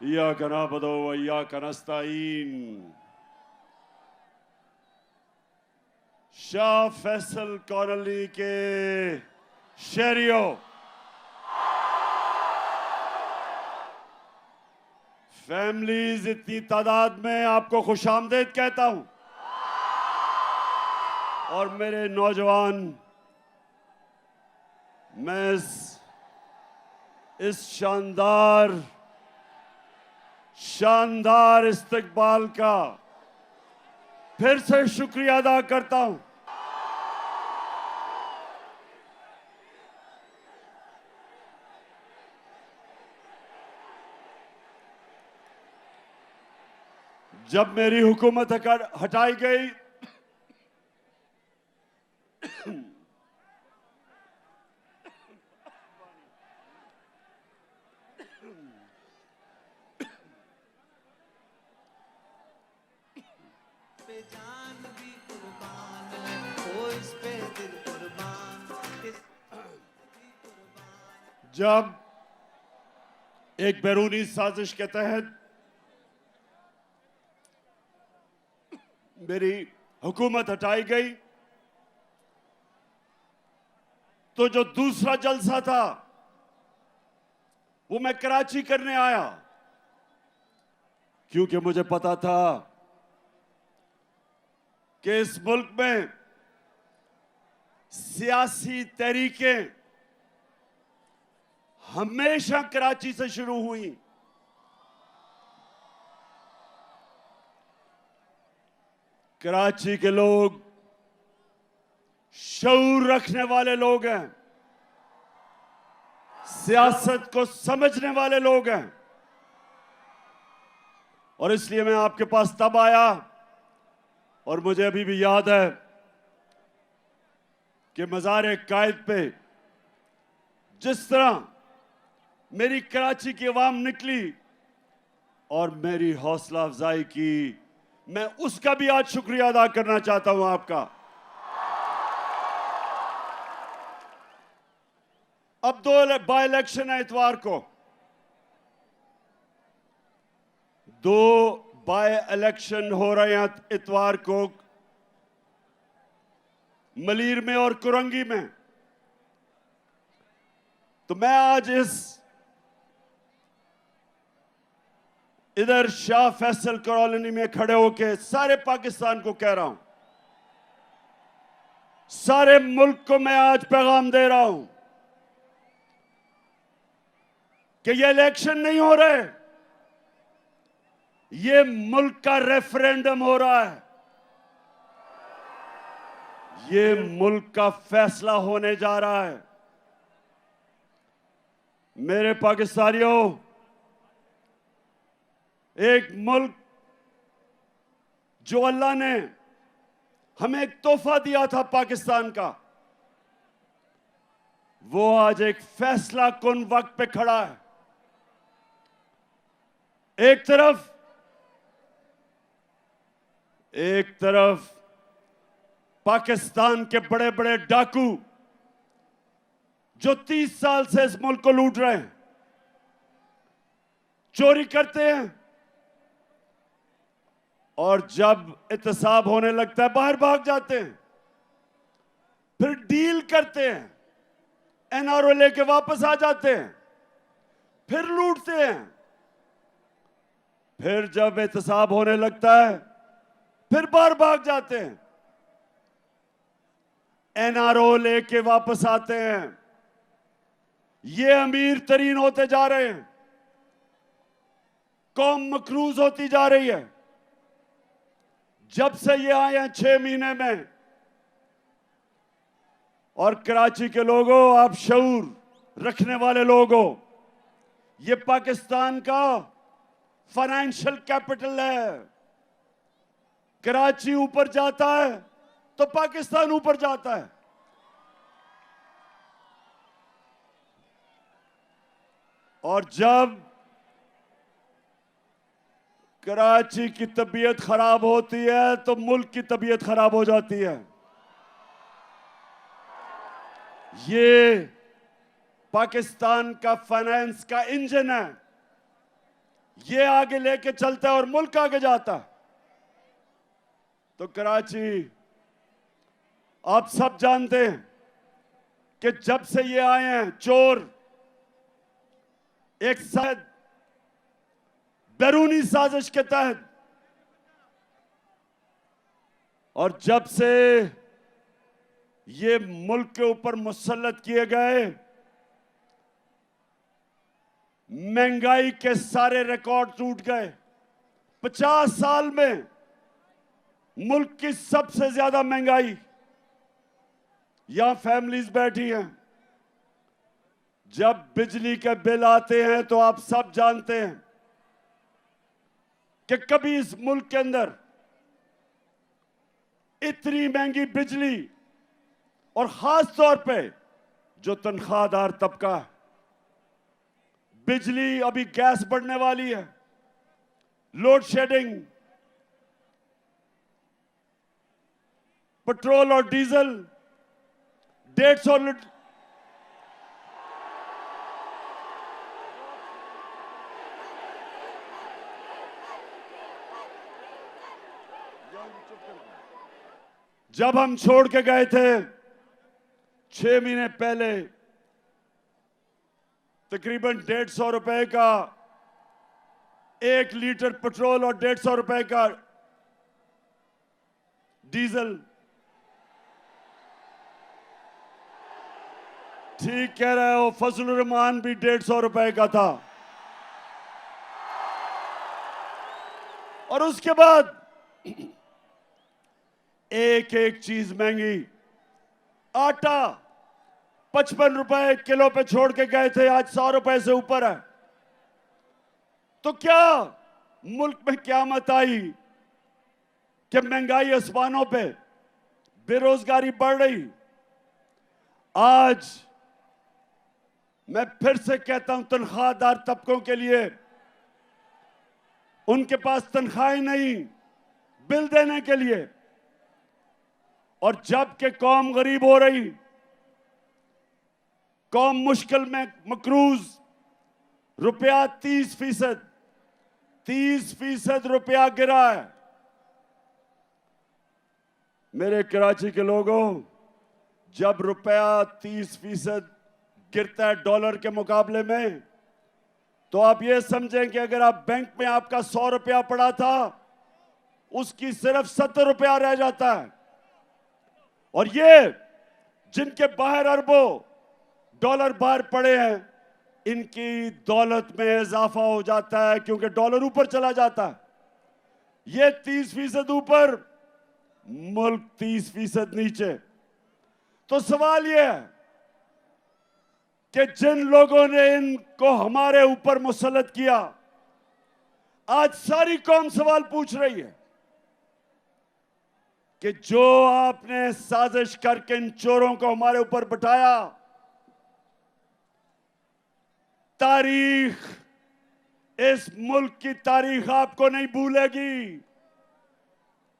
इय्याका नअबुदु व इय्याका नस्तईन। शाह फैसल कॉलोनी के शहरियों, फैमिलीज, इतनी तादाद में आपको खुशामदीद कहता हूं। और मेरे नौजवान, मैं इस शानदार इस्तकबाल का फिर से शुक्रिया अदा करता हूं। जब मेरी हुकूमत हटाई गई, जब एक बैरूनी साजिश के तहत मेरी हुकूमत हटाई गई, तो जो दूसरा जलसा था वो मैं कराची करने आया, क्योंकि मुझे पता था कि इस मुल्क में सियासी तहरीकें हमेशा कराची से शुरू हुई। कराची के लोग शऊर रखने वाले लोग हैं, सियासत को समझने वाले लोग हैं, और इसलिए मैं आपके पास तब आया। और मुझे अभी भी याद है कि मज़ार कायद पे जिस तरह मेरी कराची की आवाम निकली और मेरी हौसला अफजाई की, मैं उसका भी आज शुक्रिया अदा करना चाहता हूं आपका। अब 2 बाय इलेक्शन है इतवार को, 2 बाय इलेक्शन हो रहे हैं इतवार को, मलीर में और कुरंगी में। तो मैं आज इधर शाह फैसल कॉलोनी में खड़े होकर सारे पाकिस्तान को कह रहा हूं, सारे मुल्क को मैं आज पैगाम दे रहा हूं कि ये इलेक्शन नहीं हो रहे, ये मुल्क का रेफरेंडम हो रहा है। ये मुल्क का फैसला होने जा रहा है। मेरे पाकिस्तानियों, एक मुल्क जो अल्लाह ने हमें एक तोहफा दिया था पाकिस्तान का, वो आज एक फैसला कुन वक्त पे खड़ा है। एक तरफ पाकिस्तान के बड़े बड़े डाकू जो 30 साल से इस मुल्क को लूट रहे हैं, चोरी करते हैं, और जब एहतसाब होने लगता है बाहर भाग जाते हैं, फिर डील करते हैं, एनआरओ लेके वापस आ जाते हैं, फिर लूटते हैं, फिर जब एहतसाब होने लगता है फिर बाहर भाग जाते हैं, एनआरओ लेके वापस आते हैं। ये अमीर तरीन होते जा रहे हैं, कौम मकरूज होती जा रही है। जब से ये आए हैं 6 महीने में, और कराची के लोगों, आप शऊर रखने वाले लोगों, ये पाकिस्तान का फाइनेंशियल कैपिटल है। कराची ऊपर जाता है तो पाकिस्तान ऊपर जाता है। और जब कराची की तबीयत खराब होती है तो मुल्क की तबीयत खराब हो जाती है। ये पाकिस्तान का फाइनेंस का इंजन है, ये आगे लेके चलता है और मुल्क आगे जाता है। तो कराची, आप सब जानते हैं कि जब से ये आए हैं चोर, एक शायद बैरूनी साजिश के तहत, और जब से ये मुल्क के ऊपर मुसल्लत किए गए, महंगाई के सारे रिकॉर्ड टूट गए। 50 साल में मुल्क की सबसे ज्यादा महंगाई। यहां फैमिलीज बैठी हैं, जब बिजली के बिल आते हैं तो आप सब जानते हैं कि कभी इस मुल्क के अंदर इतनी महंगी बिजली, और खास तौर पे जो तनख्वाहदार तबका है, बिजली, अभी गैस बढ़ने वाली है, लोड शेडिंग, पेट्रोल और डीजल 150 जब हम छोड़ के गए थे 6 महीने पहले, तकरीबन 150 रुपए का 1 लीटर पेट्रोल और 150 रुपए का डीजल। ठीक कह रहे हो, फजलुर रहमान भी 150 रुपए का था। और उसके बाद एक एक चीज महंगी। आटा 55 रुपए किलो पे छोड़ के गए थे, आज 100 रुपए से ऊपर है। तो क्या मुल्क में क़यामत आई कि महंगाई आसमानों पे, बेरोजगारी बढ़ रही? आज मैं फिर से कहता हूं, तनख्वाहदार तबकों के लिए, उनके पास तनख्वाहें नहीं बिल देने के लिए, और जबकि कौम गरीब हो रही, कौम मुश्किल में मकरूज, रुपया 30% रुपया गिरा है। मेरे कराची के लोगों, जब रुपया 30% गिरता है डॉलर के मुकाबले में, तो आप ये समझें कि अगर आप बैंक में आपका 100 रुपया पड़ा था, उसकी सिर्फ 70 रुपया रह जाता है। और ये जिनके बाहर अरबों डॉलर बाहर पड़े हैं, इनकी दौलत में इजाफा हो जाता है, क्योंकि डॉलर ऊपर चला जाता है। ये 30% ऊपर, मुल्क 30% नीचे। तो सवाल यह है कि जिन लोगों ने इनको हमारे ऊपर मुसल्लत किया, आज सारी कौम सवाल पूछ रही है कि जो आपने साजिश करके इन चोरों को हमारे ऊपर बिठाया, तारीख, इस मुल्क की तारीख आपको नहीं भूलेगी।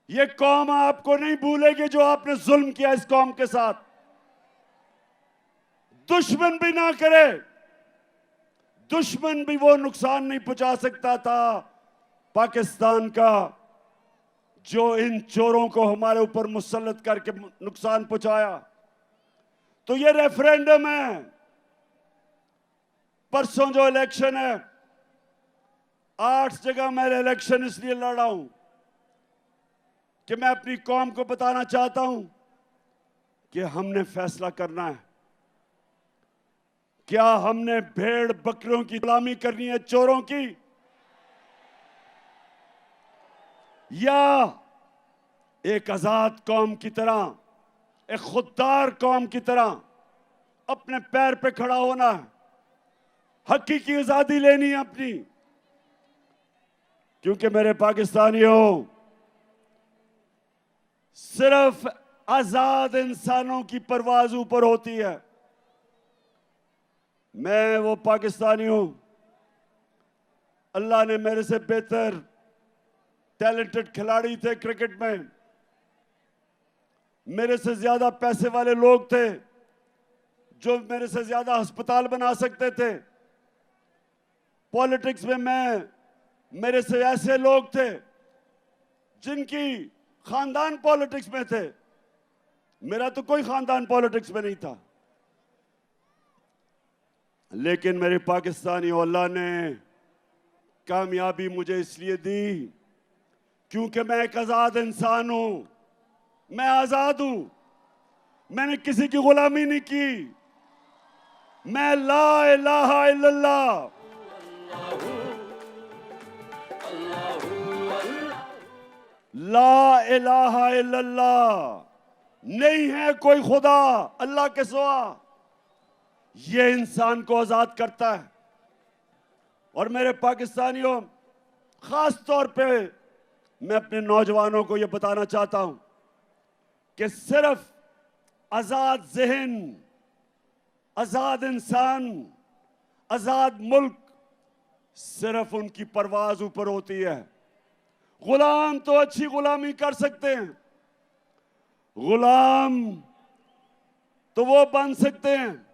ये कौम आपको नहीं भूलेगी जो आपने जुल्म किया इस कौम के साथ। दुश्मन भी ना करे, दुश्मन भी वो नुकसान नहीं पहुंचा सकता था पाकिस्तान का, जो इन चोरों को हमारे ऊपर मुसल्लत करके नुकसान पहुंचाया। तो ये रेफरेंडम है, परसों जो इलेक्शन है, 8 जगह मैं इलेक्शन इसलिए लड़ रहा हूं कि मैं अपनी कौम को बताना चाहता हूं कि हमने फैसला करना है। क्या हमने भेड़ बकरियों की गुलामी करनी है चोरों की, या एक आजाद कौम की तरह, एक खुददार कौम की तरह अपने पैर पे खड़ा होना है, हकीकी आजादी लेनी है अपनी? क्योंकि मेरे पाकिस्तानियों, सिर्फ आजाद इंसानों की परवाज ऊपर होती है। मैं वो पाकिस्तानी हूं, अल्लाह ने मेरे से बेहतर टैलेंटेड खिलाड़ी थे क्रिकेट में, मेरे से ज्यादा पैसे वाले लोग थे जो मेरे से ज्यादा अस्पताल बना सकते थे। पॉलिटिक्स में मैं मेरे से ऐसे लोग थे जिनकी खानदान पॉलिटिक्स में थे। मेरा तो कोई खानदान पॉलिटिक्स में नहीं था, लेकिन मेरे पाकिस्तानी अल्लाह ने कामयाबी मुझे इसलिए दी क्योंकि मैं एक आजाद इंसान हूं। मैं आजाद हूं, मैंने किसी की गुलामी नहीं की। मैं ला इलाहा इल्लल्लाह, ला इलाहा इल्लल्लाह, नहीं है कोई खुदा अल्लाह के सिवा। ये इंसान को आजाद करता है। और मेरे पाकिस्तानियों, खास तौर पे मैं अपने नौजवानों को यह बताना चाहता हूं कि सिर्फ आजाद ज़हन, आजाद इंसान, आजाद मुल्क, सिर्फ उनकी परवाज ऊपर होती है। गुलाम तो अच्छी गुलामी कर सकते हैं, गुलाम तो वो बन सकते हैं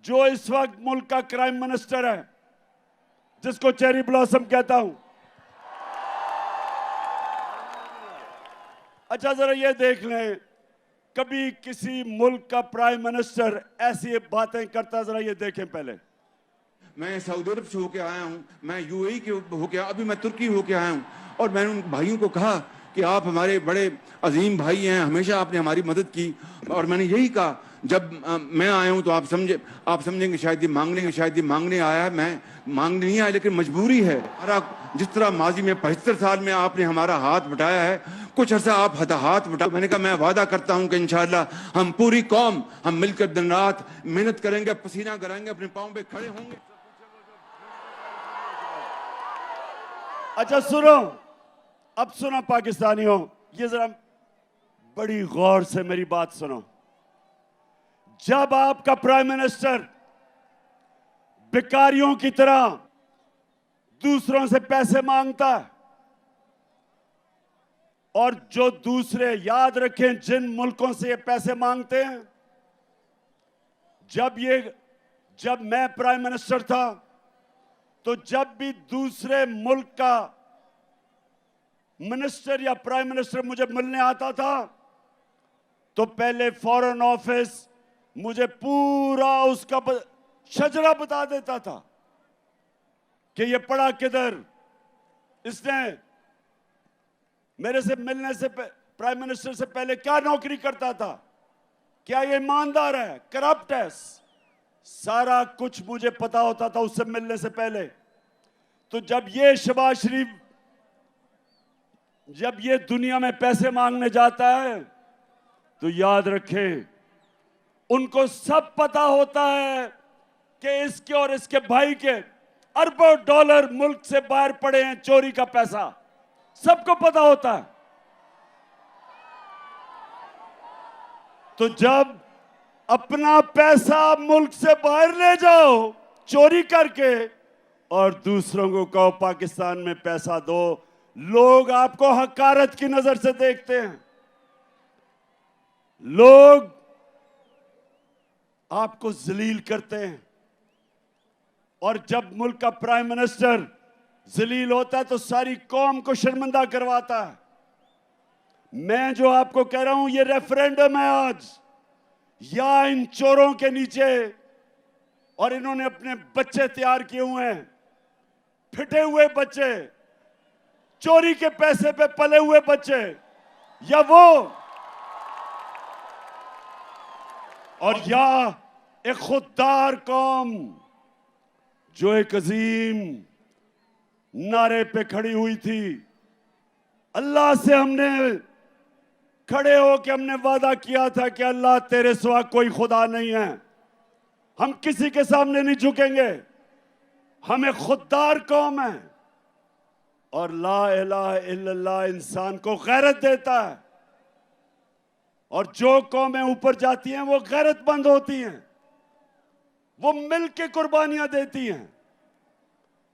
जो इस वक्त मुल्क का क्राइम मिनिस्टर है, जिसको चेरी ब्लॉसम कहता हूं। अच्छा, जरा ये देख लें, कभी किसी मुल्क का प्राइम मिनिस्टर ऐसी बातें करता, जरा ये देखें। पहले मैं सऊदी अरब से होके आया हूँ, मैं यूएई के होके, अभी मैं तुर्की होके आया हूँ, और मैंने उन भाइयों को कहा कि आप हमारे बड़े अजीम भाई हैं, हमेशा आपने हमारी मदद की। और मैंने यही कहा, जब मैं आया हूँ तो आप समझेंगे शायद ये मांगने आया है। मैं मांगने नहीं आया, लेकिन मजबूरी है। जिस तरह माजी में 75 साल में आपने हमारा हाथ बटाया है, कुछ अर्सा आप हाथ बटा। मैंने कहा मैं वादा करता हूं कि इंशाअल्लाह हम पूरी कौम हम मिलकर दिन रात मेहनत करेंगे, पसीना कराएंगे, अपने पांव पे खड़े होंगे। अच्छा सुनो, अब सुनो पाकिस्तानियों, ये जरा बड़ी गौर से मेरी बात सुनो। जब आपका प्राइम मिनिस्टर भिखारियों की तरह दूसरों से पैसे मांगता है, और जो दूसरे, याद रखें, जिन मुल्कों से ये पैसे मांगते हैं, जब मैं प्राइम मिनिस्टर था, तो जब भी दूसरे मुल्क का मिनिस्टर या प्राइम मिनिस्टर मुझे मिलने आता था, तो पहले फॉरेन ऑफिस मुझे पूरा उसका शजरा बता देता था कि ये पढ़ा किधर, इसने मेरे से मिलने से, प्राइम मिनिस्टर से पहले क्या नौकरी करता था, क्या ये ईमानदार है, करप्ट है, सारा कुछ मुझे पता होता था उससे मिलने से पहले। तो जब ये शहबाज शरीफ, जब ये दुनिया में पैसे मांगने जाता है, तो याद रखें, उनको सब पता होता है कि इसके और इसके भाई के अरबों डॉलर मुल्क से बाहर पड़े हैं, चोरी का पैसा, सबको पता होता है। तो जब अपना पैसा मुल्क से बाहर ले जाओ चोरी करके, और दूसरों को कहो पाकिस्तान में पैसा दो, लोग आपको हकारत की नजर से देखते हैं, लोग आपको जलील करते हैं। और जब मुल्क का प्राइम मिनिस्टर जलील होता है तो सारी कौम को शर्मिंदा करवाता है। मैं जो आपको कह रहा हूं, ये रेफरेंडम है आज, या इन चोरों के नीचे, और इन्होंने अपने बच्चे तैयार किए हुए हैं, फिटे हुए बच्चे, चोरी के पैसे पे पले हुए बच्चे, या वो, और या एक खुददार कौम जो एक अजीम नारे पे खड़ी हुई थी। अल्लाह से हमने खड़े होकर हमने वादा किया था कि अल्लाह तेरे सिवा कोई खुदा नहीं है, हम किसी के सामने नहीं झुकेंगे, हम एक खुददार कौम है। और ला इलाहा इल्लल्लाह इंसान को गैरत देता है, और जो कौमें ऊपर जाती हैं वो गैरतमंद होती हैं, वो मिल के कुर्बानियां देती हैं,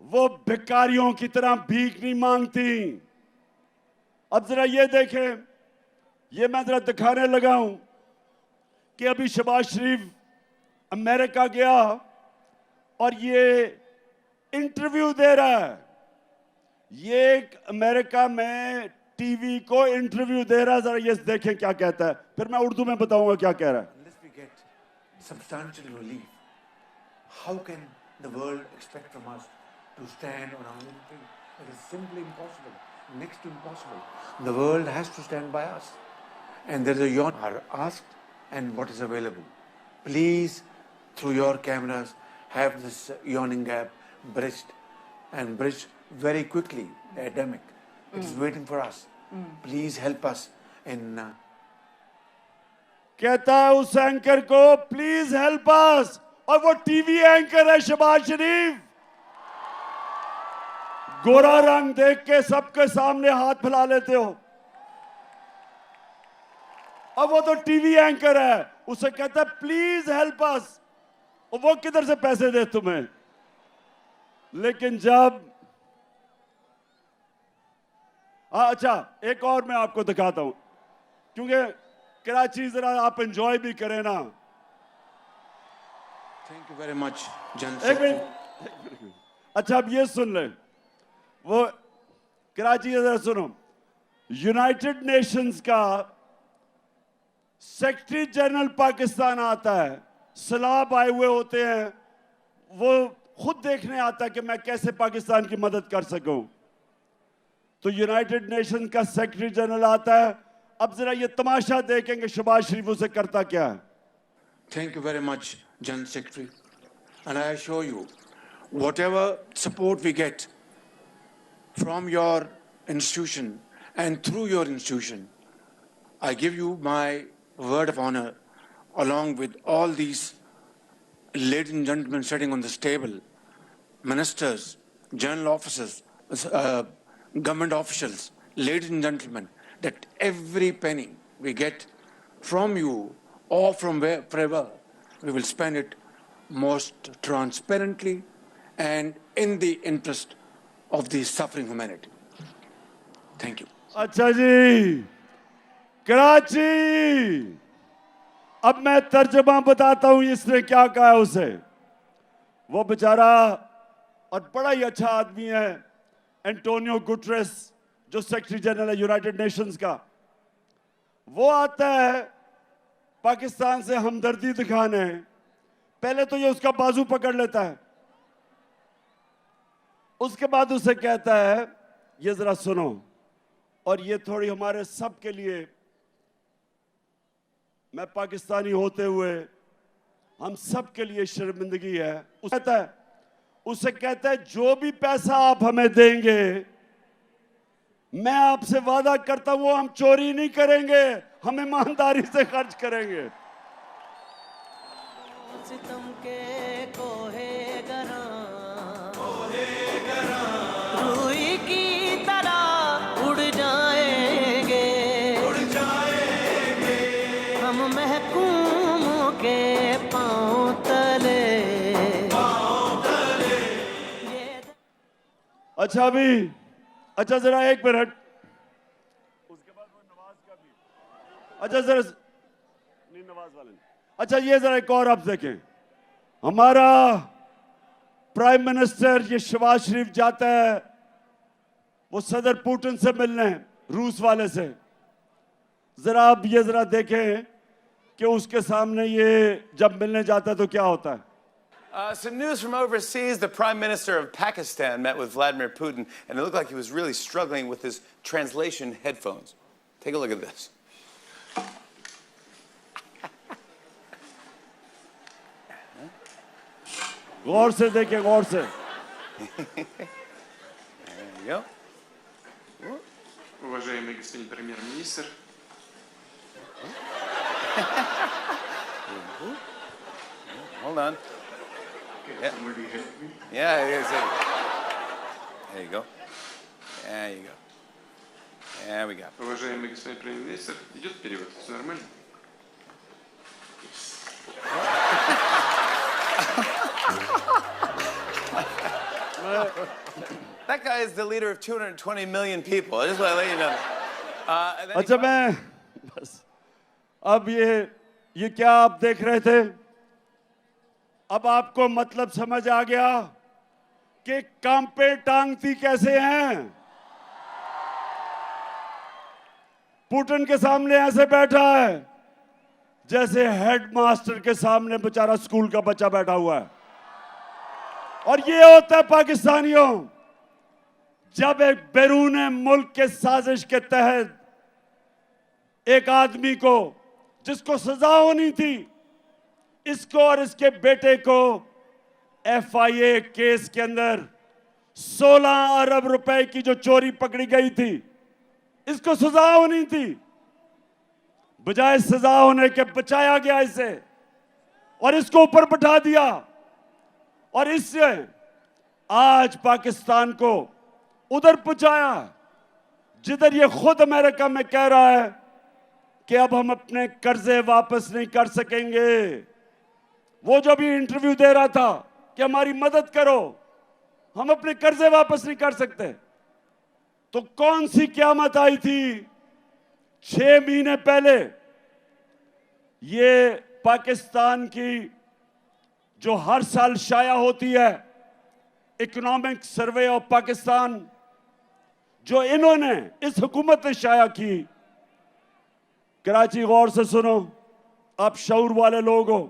वो भिखारियों की तरह भीख नहीं मांगती। अब जरा ये देखें, ये मैं जरा दिखाने लगा हूं कि अभी शहबाज शरीफ अमेरिका गया और ये इंटरव्यू दे रहा है ये एक अमेरिका में टीवी को इंटरव्यू दे रहा है, जरा ये देखें क्या कहता है, फिर मैं उर्दू में बताऊंगा क्या कह रहा है. Unless we get substantial relief, how can the world expect from us to stand on our own feet? It is simply impossible, next to impossible. The world has to stand by us. And there is a yawn are asked and what is available. Please, through your cameras, have this yawning gap bridged and bridged very quickly. The epidemic. It is waiting for us. Please help us in कहता है उस anchor को please help us, और वो TV anchor है शहबाज शरीफ. गोरा रंग देख के सबके सामने हाथ फैला लेते हो. अब वो तो टीवी एंकर है, उसे कहता है प्लीज हेल्प अस, और वो किधर से पैसे दे तुम्हें. लेकिन जब अच्छा एक और मैं आपको दिखाता हूं, क्योंकि कराची जरा आप एंजॉय भी करें ना. Thank you very much, Jan एक Secretary. मिनट. अच्छा अब ये सुन ले, वो कराची जरा सुनो. यूनाइटेड नेशंस का सेक्रेटरी जनरल पाकिस्तान आता है, सलाब आए हुए होते हैं, वो खुद देखने आता है कि मैं कैसे पाकिस्तान की मदद कर सकूं. तो यूनाइटेड नेशन का सेक्रेटरी जनरल आता है. अब जरा ये तमाशा देखेंगे शहबाज शरीफ उसे करता क्या है. Thank you very much, Jan Secretary. And I assure you, whatever support we get from your institution and through your institution, I give you my word of honor, along with all these ladies and gentlemen sitting on this table, ministers, general officers, government officials, ladies and gentlemen, that every penny we get from you or from wherever, we will spend it most transparently and in the interest of the suffering humanity. Thank you. अच्छा जी, कराची. अब मैं तर्जमा बताता हूं इसने क्या कहा है उसे. वो बेचारा और बड़ा ही अच्छा आदमी है, एंटोनियो गुटरेस, जो सेक्रेटरी जनरल है यूनाइटेड नेशंस का. वो आता है पाकिस्तान से हमदर्दी दिखाने. पहले तो ये उसका बाजू पकड़ लेता है, उसके बाद उसे कहता है ये जरा सुनो, और ये थोड़ी हमारे सब के लिए, मैं पाकिस्तानी होते हुए हम सब के लिए शर्मिंदगी है. उसे कहता है जो भी पैसा आप हमें देंगे, मैं आपसे वादा करता हूं वो हम चोरी नहीं करेंगे, हम ईमानदारी से खर्च करेंगे. सितम के कोहे गरा रूई की तरह उड़ जाएंगे हम महकूमों के पांव तले. अच्छा अभी, अच्छा जरा एक मिनट, उसके बाद वो नवाज का भी. अच्छा जरा नहीं, नवाज वाले नहीं. अच्छा ये जरा एक और आप देखें, हमारा प्राइम मिनिस्टर ये शहबाज शरीफ जाता है वो सदर पुतिन से मिलने, रूस वाले से. जरा आप ये जरा देखें कि उसके सामने ये जब मिलने जाता है तो क्या होता है. Some news from overseas. The Prime Minister of Pakistan met with Vladimir Putin, and it looked like he was really struggling with his translation headphones. Take a look at this. गौर से देखें, गौर से. There you go. Уважаемый господин премьер-министр, Hold on. can somebody help me? Yeah, it is. There you go. There you go. There we go. Уважаемый господин премьер-министр, идет перевод? Все нормально? That guy is the leader of 220 million people. I just want to let you know. And then he अच्छा मैं बस अब ये क्या आप देख रहे थे, अब आपको मतलब समझ आ गया कि कांपे टांगती कैसे हैं. पुतिन के सामने ऐसे बैठा है जैसे हेडमास्टर के सामने बेचारा स्कूल का बच्चा बैठा हुआ है। और ये होता है पाकिस्तानियों, जब एक बैरून मुल्क के साजिश के तहत एक आदमी को, जिसको सजा होनी थी, इसको और इसके बेटे को FIA केस के अंदर 16 अरब रुपए की जो चोरी पकड़ी गई थी, इसको सजा होनी थी, बजाय सजा होने के बचाया गया इसे और इसको ऊपर बैठा दिया। और इससे आज पाकिस्तान को उधर पहुंचाया जिधर ये खुद अमेरिका में कह रहा है कि अब हम अपने कर्जे वापस नहीं कर सकेंगे। वो जो भी इंटरव्यू दे रहा था कि हमारी मदद करो, हम अपने कर्जे वापस नहीं कर सकते। तो कौन सी क़यामत आई थी 6 महीने पहले? ये पाकिस्तान की जो हर साल शाया होती है इकोनॉमिक सर्वे ऑफ पाकिस्तान, जो इन्होंने, इस हुकूमत ने शाया की। कराची गौर से सुनो, आप शऊर वाले लोग हो।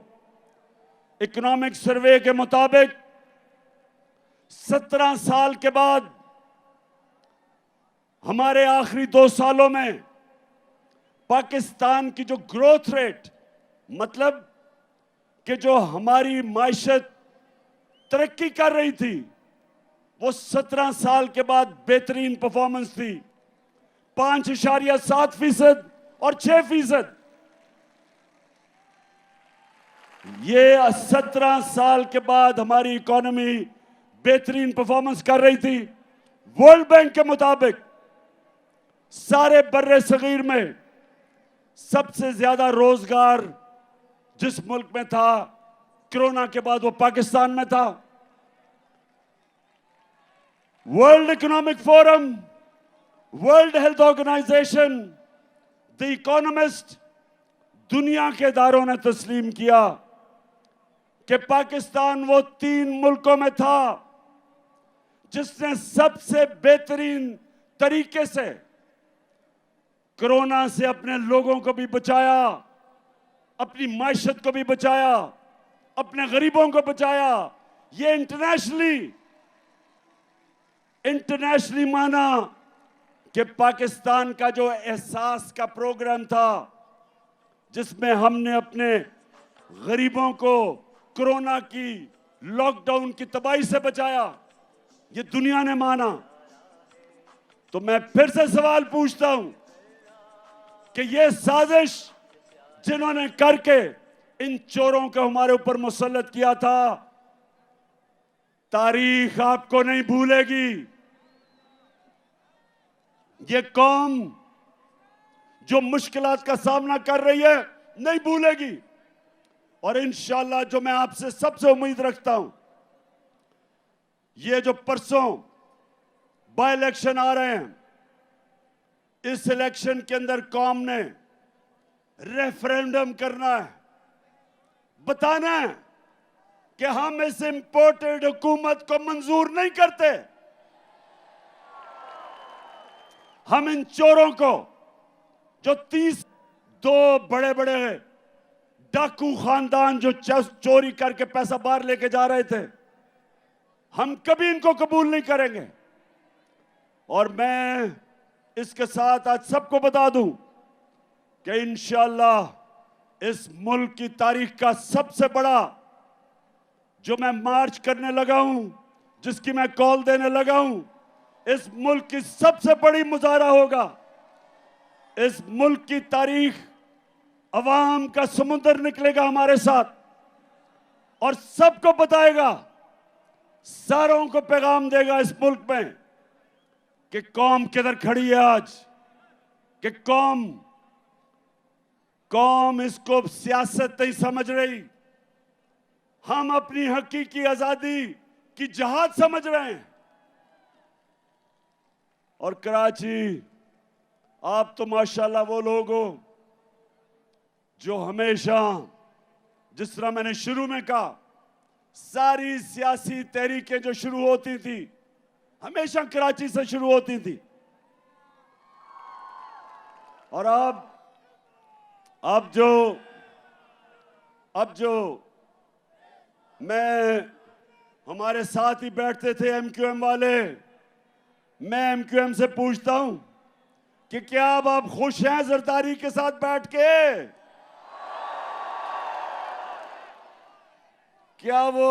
इकोनॉमिक सर्वे के मुताबिक 17 साल के बाद हमारे आखिरी 2 सालों में पाकिस्तान की जो ग्रोथ रेट, मतलब कि जो हमारी माइशत तरक्की कर रही थी, वो 17 साल के बाद बेहतरीन परफॉर्मेंस थी। 5.7% और 6%। ये 17 साल के बाद हमारी इकोनॉमी बेहतरीन परफॉर्मेंस कर रही थी। वर्ल्ड बैंक के मुताबिक सारे बर्रे सगीर में सबसे ज्यादा रोजगार जिस मुल्क में था कोरोना के बाद, वो पाकिस्तान में था। World economic forum, world health organization, the economist, दुनिया के इदारों ने तस्लीम किया कि पाकिस्तान वो 3 मुल्कों में था जिसने सबसे बेहतरीन तरीके से कोरोना से अपने लोगों को भी बचाया, अपनी माइशत को भी बचाया, अपने गरीबों को बचाया। ये इंटरनेशनली माना कि पाकिस्तान का जो एहसास का प्रोग्राम था, जिसमें हमने अपने गरीबों को कोरोना की लॉकडाउन की तबाही से बचाया, ये दुनिया ने माना। तो मैं फिर से सवाल पूछता हूं कि ये साजिश जिन्होंने करके इन चोरों को हमारे ऊपर मुसल्लत किया था, तारीख आपको नहीं भूलेगी। ये कौम जो मुश्किलात का सामना कर रही है नहीं भूलेगी। और इंशाअल्लाह जो मैं आपसे सबसे उम्मीद रखता हूं, ये जो परसों बाय इलेक्शन आ रहे हैं, इस इलेक्शन के अंदर कौम ने रेफरेंडम करना है, बताना है कि हम इस इंपोर्टेड हुकूमत को मंजूर नहीं करते। हम इन चोरों को, जो 32 बड़े बड़े डाकू खानदान जो चोरी करके पैसा बाहर लेके जा रहे थे, हम कभी इनको कबूल नहीं करेंगे। और मैं इसके साथ आज सबको बता दूं कि इंशाअल्लाह इस मुल्क की तारीख का सबसे बड़ा जो मैं मार्च करने लगा हूं, जिसकी मैं कॉल देने लगा हूं, इस मुल्क की सबसे बड़ी मुजाहरा होगा। इस मुल्क की तारीख, अवाम का समुंदर निकलेगा हमारे साथ और सबको बताएगा, सारों को पैगाम देगा इस मुल्क में कि कौम किधर खड़ी है आज, कि कौम इसको सियासत नहीं समझ रही, हम अपनी हकीकी आजादी की जहाद समझ रहे हैं। और कराची, आप तो माशाल्लाह वो लोग हो जो हमेशा, जिस तरह मैंने शुरू में कहा, सारी सियासी तहरीकें जो शुरू होती थी हमेशा कराची से शुरू होती थी। और अब जो मैं हमारे साथ ही बैठते थे एमक्यूएम वाले, मैं एमक्यूएम से पूछता हूं कि क्या अब आप खुश हैं जरदारी के साथ बैठ के? क्या वो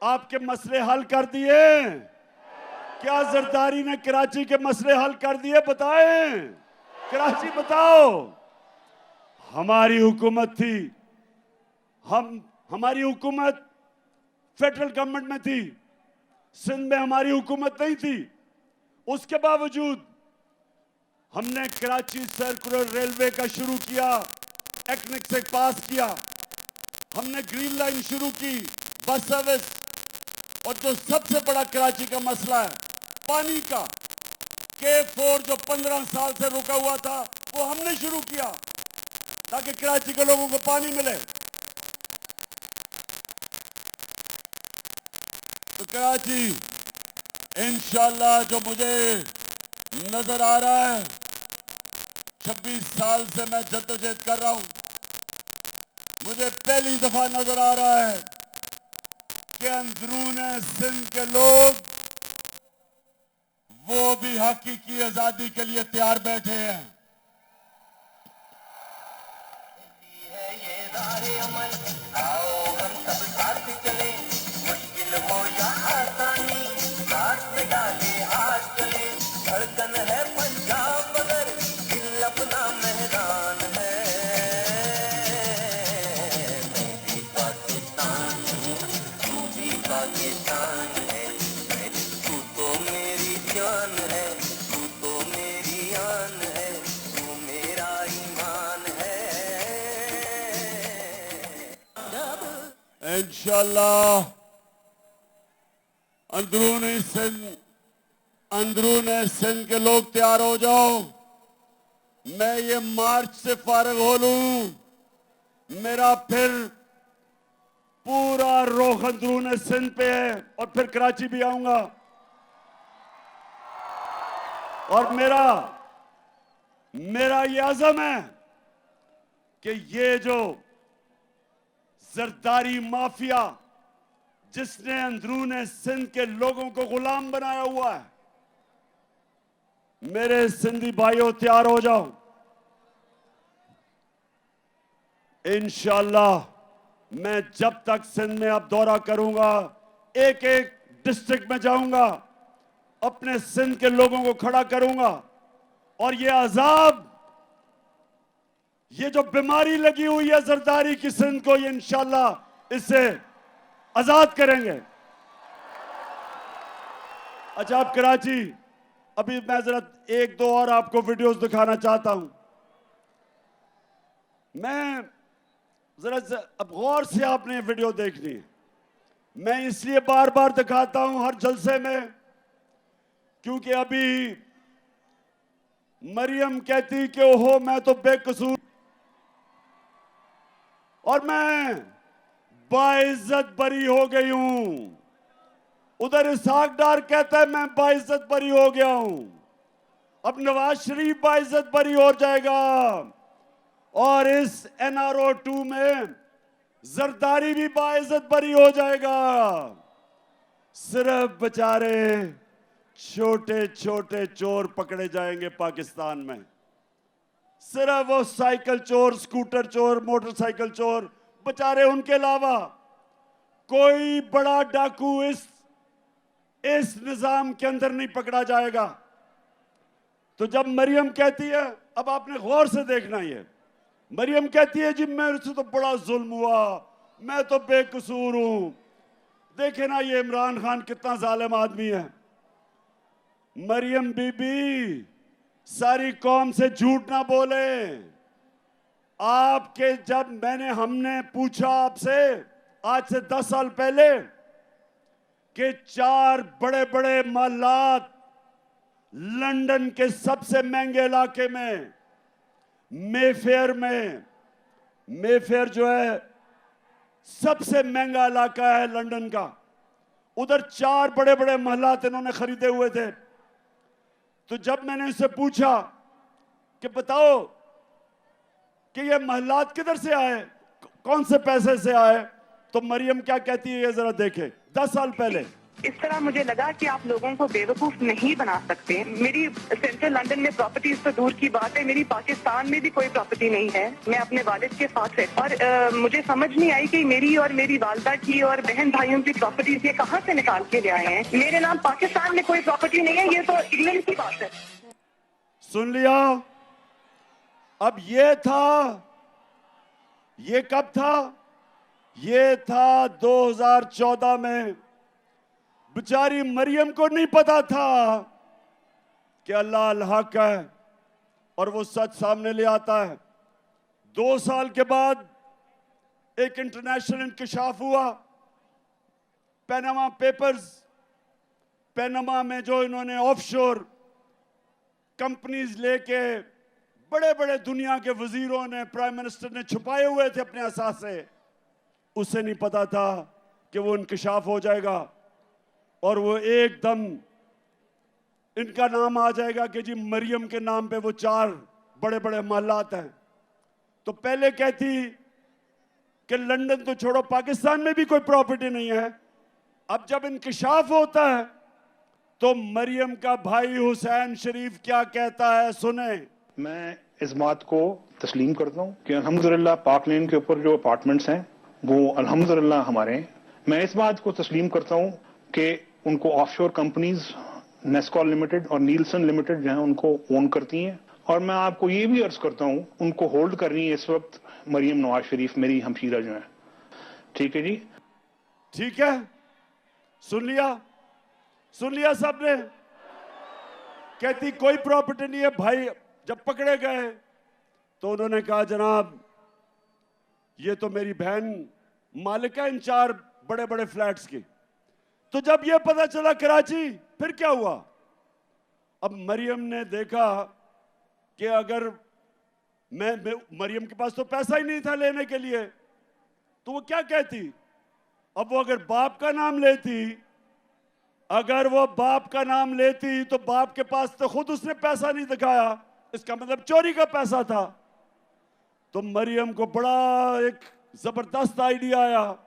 आपके मसले हल कर दिए? क्या जरदारी ने कराची के मसले हल कर दिए? बताएं, कराची बताओ। हमारी हुकूमत थी, हमारी हुकूमत फेडरल गवर्नमेंट में थी, सिंध में हमारी हुकूमत नहीं थी। उसके बावजूद हमने कराची सर्कुलर रेलवे का शुरू किया, एक्निक से पास किया, हमने ग्रीन लाइन शुरू की, बस सर्विस, और जो सबसे बड़ा कराची का मसला है पानी का, K4 जो 15 साल से रुका हुआ था वो हमने शुरू किया ताकि कराची के लोगों को पानी मिले। तो कराची इंशाल्लाह जो मुझे नजर आ रहा है, 26 साल से मैं जद्दोजहद कर रहा हूं, मुझे पहली दफा नजर आ रहा है कि अंदरून सिंध के लोग वो भी हकीकी आजादी के लिए तैयार बैठे हैं। इंशाल्लाह अंदरून सिंध के लोग तैयार हो जाओ। मैं ये मार्च से फारिग हो लूं, मेरा फिर पूरा रुख अंदरून सिंध पे है और फिर कराची भी आऊंगा। और मेरा ये अज़म है कि ये जो जरदारी माफिया जिसने अंदरून सिंध के लोगों को गुलाम बनाया हुआ है, मेरे सिंधी भाइयों तैयार हो जाओ। इंशाल्लाह मैं जब तक सिंध में अब दौरा करूंगा, एक एक डिस्ट्रिक्ट में जाऊंगा, अपने सिंध के लोगों को खड़ा करूंगा और ये अजाब, ये जो बीमारी लगी हुई है जरदारी की सिंध को, ये इंशाल्लाह इससे आजाद करेंगे। अच्छा, आप कराची, अभी मैं जरा एक दो और आपको वीडियोस दिखाना चाहता हूं। मैं जरा अब गौर से आपने वीडियो देखनी है। मैं इसलिए बार बार दिखाता हूं हर जलसे में क्योंकि अभी मरियम कहती कि ओहो मैं तो बेकसूर, और मैं बाइज्जत बरी हो गई हूं। उधर इसहाक डार कहता है मैं बाइज्जत बरी हो गया हूं। अब नवाज शरीफ बाइज्जत बरी हो जाएगा और इस NRO 2 में जरदारी भी बाइज्जत बरी हो जाएगा। सिर्फ बेचारे छोटे छोटे चोर पकड़े जाएंगे पाकिस्तान में। सिर्फ वो साइकिल चोर, स्कूटर चोर, मोटरसाइकिल चोर, बेचारे, उनके अलावा कोई बड़ा डाकू इस निजाम के अंदर नहीं पकड़ा जाएगा। तो जब मरियम कहती है, अब आपने गौर से देखना, ये मरियम कहती है जी मेरे से तो बड़ा जुल्म हुआ, मैं तो बेकसूर हूं। देखे ना ये इमरान खान कितना जालिम आदमी है। मरियम बीबी सारी कौम से झूठ ना बोले। आपके जब हमने पूछा आपसे आज से 10 साल पहले कि 4 बड़े बड़े महलात लंदन के सबसे महंगे इलाके में, मेफेयर जो है सबसे महंगा इलाका है लंदन का, उधर 4 बड़े बड़े महलात इन्होंने खरीदे हुए थे। तो जब मैंने इससे पूछा कि बताओ कि ये महलात किधर से आए, कौन से पैसे से आए, तो मरियम क्या कहती है ये जरा देखें। 10 साल पहले इस तरह मुझे लगा कि आप लोगों को बेवकूफ नहीं बना सकते। मेरी सेंट्रल लंदन में प्रॉपर्टीज तो दूर की बात है, मेरी पाकिस्तान में भी कोई प्रॉपर्टी नहीं है। मैं अपने वालिद के साथ है और मुझे समझ नहीं आई कि मेरी और मेरी वालदा की और बहन भाइयों की प्रॉपर्टीज ये कहाँ से निकाल के ले आए हैं। मेरे नाम पाकिस्तान में कोई प्रॉपर्टी नहीं है, ये तो इंग्लैंड की बात है। सुन लिया। अब ये कब था? ये था 2014 में। बेचारी मरियम को नहीं पता था कि अल्लाह अल हक है और वो सच सामने ले आता है। 2 साल के बाद एक इंटरनेशनल इंकशाफ हुआ। पैनामा पेपर्स, पैनामा में जो इन्होंने ऑफशोर कंपनीज लेके बड़े बड़े दुनिया के वजीरों ने, प्राइम मिनिस्टर ने छुपाए हुए थे अपने असासे, उसे नहीं पता था कि वो इंकशाफ हो जाएगा और वो एकदम इनका नाम आ जाएगा कि जी मरियम के नाम पे वो 4 बड़े बड़े महलात हैं। तो पहले कहती कि लंदन तो छोड़ो, पाकिस्तान में भी कोई प्रॉपर्टी नहीं है। अब जब इंकशाफ होता है तो मरियम का भाई हुसैन शरीफ क्या कहता है, सुने। मैं इस बात को तस्लीम करता हूँ कि अल्हम्दुलिल्लाह पाक लेन के ऊपर जो अपार्टमेंट्स हैं वो अल्हम्दुलिल्लाह हमारे हैं। मैं इस बात को तस्लीम करता हूँ कि उनको ऑफशोर कंपनीज नेस्कॉल लिमिटेड और नीलसन लिमिटेड जो है उनको ओन करती हैं। और मैं आपको ये भी अर्ज करता हूँ उनको होल्ड कर रही है इस वक्त मरियम नवाज शरीफ, मेरी हमशीरा जो है। ठीक है जी, ठीक है। सुन लिया सबने। कहती कोई प्रॉपर्टी नहीं है। भाई जब पकड़े गए तो उन्होंने कहा जनाब ये तो मेरी बहन मालिक है इन 4 बड़े बड़े फ्लैट्स की। तो जब ये पता चला कराची, फिर क्या हुआ? अब मरियम ने देखा कि अगर मरियम के पास तो पैसा ही नहीं था लेने के लिए, तो वो क्या कहती? अब वो अगर बाप का नाम लेती तो बाप के पास तो खुद उसने पैसा नहीं दिखाया, इसका मतलब चोरी का पैसा था। तो मरियम को बड़ा एक जबरदस्त आइडिया आया।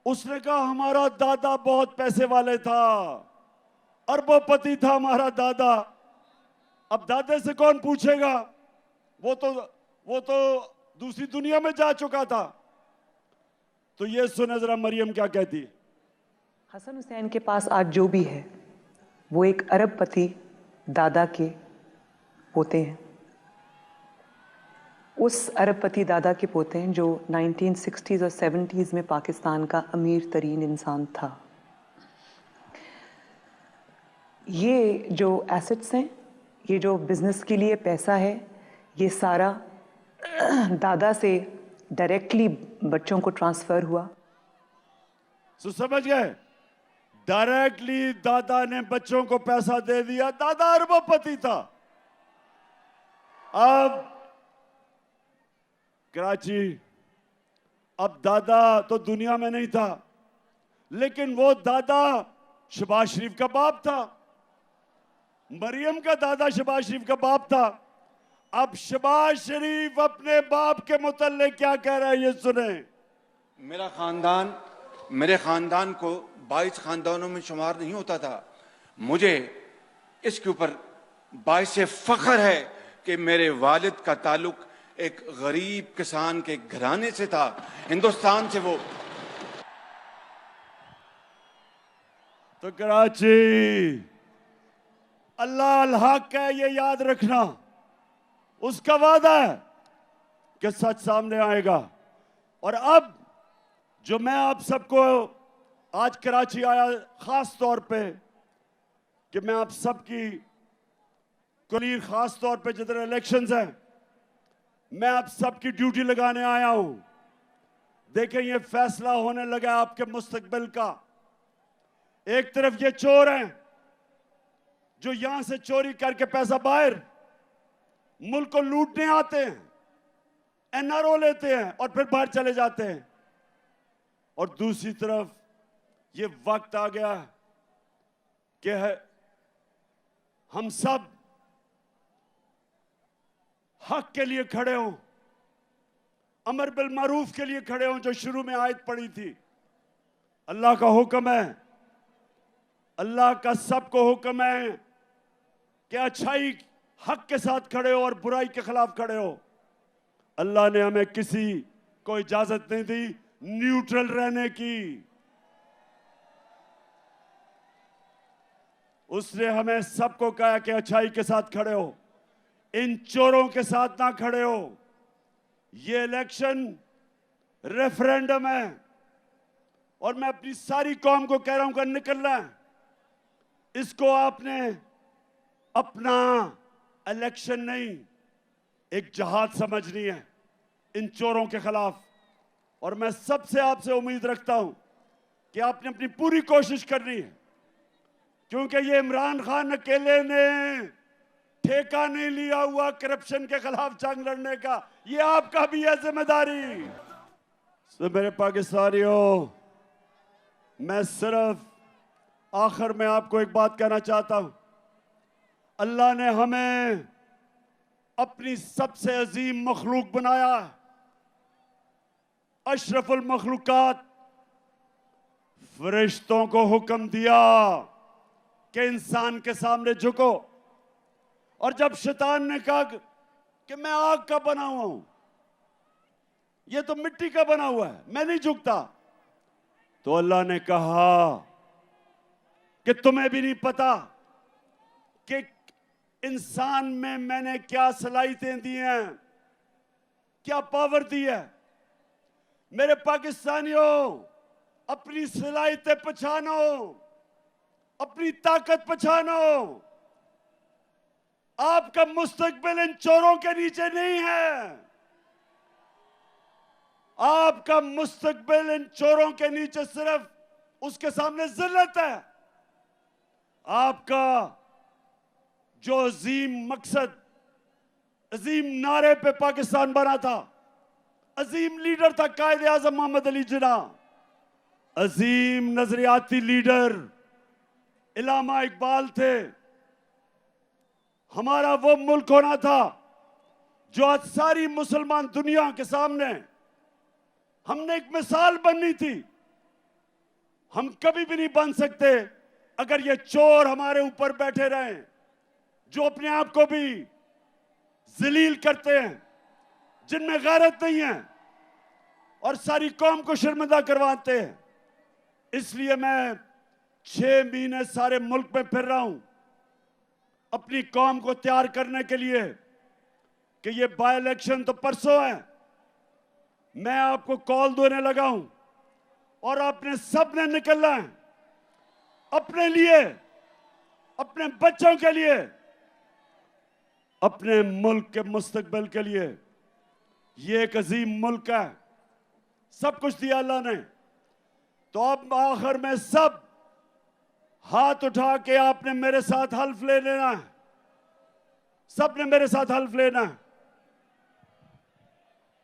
उसने कहा हमारा दादा बहुत पैसे वाले था, अरबोपति था हमारा दादा। अब दादे से कौन पूछेगा, वो तो दूसरी दुनिया में जा चुका था। तो ये सुने जरा मरियम क्या कहती है। हसन हुसैन के पास आज जो भी है वो एक अरबपति दादा के पोते हैं। उस अरबपति दादा के पोते हैं जो 1960s और 70s में पाकिस्तान का अमीर तरीन इंसान था। ये जो एसेट्स हैं, ये जो बिजनेस के लिए पैसा है, ये सारा दादा से डायरेक्टली बच्चों को ट्रांसफर हुआ। तो समझ गए, डायरेक्टली दादा ने बच्चों को पैसा दे दिया। दादा अरबपति था। अब कराची, अब दादा तो दुनिया में नहीं था, लेकिन वो दादा शहबाज शरीफ का बाप था। मरियम का दादा शहबाज शरीफ का बाप था। अब शहबाज शरीफ अपने बाप के मुतल्लिक क्या कह रहा है, ये सुने। मेरे खानदान को 22 खानदानों में शुमार नहीं होता था। मुझे इसके ऊपर बाइस फख्र है कि मेरे वालिद का ताल्लुक एक गरीब किसान के घराने से था, हिंदुस्तान से। वो तो कराची अल्लाह अल हक है, ये याद रखना। उसका वादा है कि सच सामने आएगा। और अब जो मैं आप सबको आज कराची आया खास तौर पे कि मैं आप सबकी कुलीर, खास तौर पे जिधर इलेक्शंस हैं, मैं आप सबकी ड्यूटी लगाने आया हूं। देखें, ये फैसला होने लगा आपके मुस्तकबिल का। एक तरफ ये चोर हैं जो यहां से चोरी करके पैसा बाहर मुल्क को लूटने आते हैं, एनआरओ लेते हैं और फिर बाहर चले जाते हैं। और दूसरी तरफ ये वक्त आ गया कि हम सब हक के लिए खड़े हों, अमर बिल मारूफ के लिए खड़े हों, जो शुरू में आयत पड़ी थी। अल्लाह का हुक्म है, अल्लाह का सबको हुक्म है कि अच्छाई हक के साथ खड़े हो और बुराई के खिलाफ खड़े हो। अल्लाह ने हमें किसी को इजाजत नहीं दी न्यूट्रल रहने की। उसने हमें सबको कहा कि अच्छाई के साथ खड़े हो, इन चोरों के साथ ना खड़े हो। ये इलेक्शन रेफरेंडम है और मैं अपनी सारी कौम को कह रहा हूं कि निकलना है। इसको आपने अपना इलेक्शन नहीं, एक जहाद समझनी है इन चोरों के खिलाफ। और मैं सबसे आपसे उम्मीद रखता हूं कि आपने अपनी पूरी कोशिश करनी है, क्योंकि ये इमरान खान अकेले ने ठेका नहीं लिया हुआ करप्शन के खिलाफ जंग लड़ने का, ये आपका भी है जिम्मेदारी। तो मेरे पाकिस्तानियों, मैं सिर्फ आखिर में आपको एक बात कहना चाहता हूं। अल्लाह ने हमें अपनी सबसे अजीम मखलूक बनाया, अशरफुल मखलूकात। फरिश्तों को हुक्म दिया कि इंसान के सामने झुको, और जब शैतान ने कहा कि मैं आग का बना हुआ हूं, ये तो मिट्टी का बना हुआ है, मैं नहीं झुकता, तो अल्लाह ने कहा कि तुम्हें भी नहीं पता कि इंसान में मैंने क्या सलाहियतें दी हैं, क्या पावर दी है। मेरे पाकिस्तानियों, अपनी सलाहियतें पहचानो, अपनी ताकत पहचानो। आपका मुस्तकबिल इन चोरों के नीचे नहीं है। आपका मुस्तकबिल इन चोरों के नीचे सिर्फ उसके सामने जिल्लत है। आपका जो अजीम मकसद, अजीम नारे पे पाकिस्तान बना था, अजीम लीडर था कायदे आजम मोहम्मद अली जिन्ना, अजीम नजरियाती लीडर इलामा इकबाल थे। हमारा वो मुल्क होना था जो आज सारी मुसलमान दुनिया के सामने हमने एक मिसाल बननी थी। हम कभी भी नहीं बन सकते अगर ये चोर हमारे ऊपर बैठे रहें, जो अपने आप को भी जलील करते हैं, जिनमें गैरत नहीं है और सारी कौम को शर्मिंदा करवाते हैं। इसलिए मैं 6 महीने सारे मुल्क में फिर रहा हूं अपनी कौम को तैयार करने के लिए कि ये बाय इलेक्शन तो परसों है। मैं आपको कॉल देने लगा हूं और आपने सब ने निकलना है अपने लिए, अपने बच्चों के लिए, अपने मुल्क के मुस्तकबिल के लिए। ये एक अजीम मुल्क है, सब कुछ दिया अल्लाह ने। तो अब आखिर में सब हाथ उठा के आपने मेरे साथ हल्फ ले लेना है, सबने मेरे साथ हल्फ लेना है।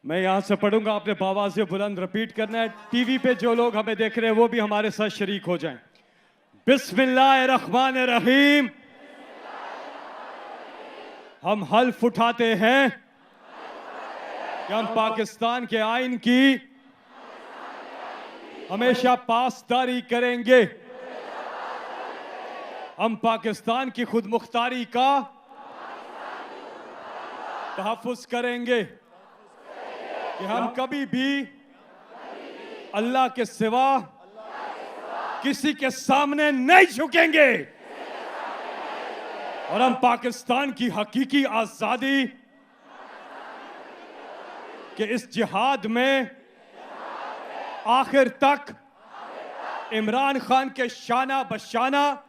मैं यहां से पढ़ूंगा, आपने आवाज से बुलंद रिपीट करना है। टीवी पे जो लोग हमें देख रहे हैं वो भी हमारे साथ शरीक हो जाएं। बिस्मिल्लाहिर्रहमानिर्रहीम। हम हल्फ उठाते हैं कि हम पाकिस्तान के आइन की हमेशा पासदारी करेंगे। हम पाकिस्तान की खुद मुख्तारी का तहफ़्फ़ुज़ करेंगे कि हम कभी भी अल्लाह के सिवा किसी के सामने नहीं झुकेंगे और हम पाकिस्तान की हकीकी आज़ादी के इस जिहाद में आखिर तक इमरान खान के शाना बशाना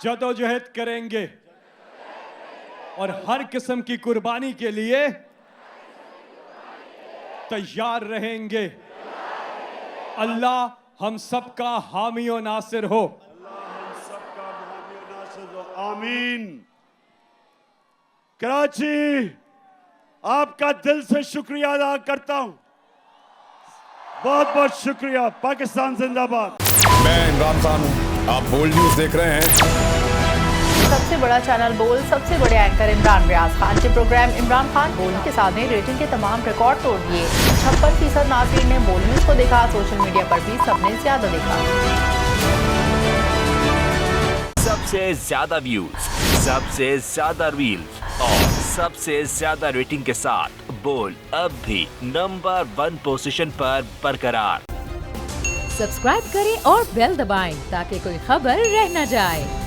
जदोजहद करेंगे और हर किस्म की कुर्बानी के लिए तैयार रहेंगे। अल्लाह हम सबका हामी और नासिर हो। आमीन। कराची, आपका दिल से शुक्रिया अदा करता हूं। बहुत बहुत शुक्रिया। पाकिस्तान जिंदाबाद। मैं इमरान खान हूं, आप बोल्ड न्यूज देख रहे हैं। सबसे बड़ा चैनल बोल, सबसे बड़े एंकर इमरान रियाज खान के प्रोग्राम इमरान खान बोल के साथ ने रेटिंग के तमाम रिकॉर्ड तोड़ दिए। 56% नाज़रीन ने बोल न्यूज को देखा। सोशल मीडिया पर भी सबने ज्यादा देखा। सबसे ज्यादा व्यूज, सबसे ज्यादा रील्स और सबसे ज्यादा रेटिंग के साथ बोल अब भी नंबर 1 पोजीशन पर बरकरार। सब्सक्राइब करें और बेल दबाएं ताकि कोई खबर रह न जाए।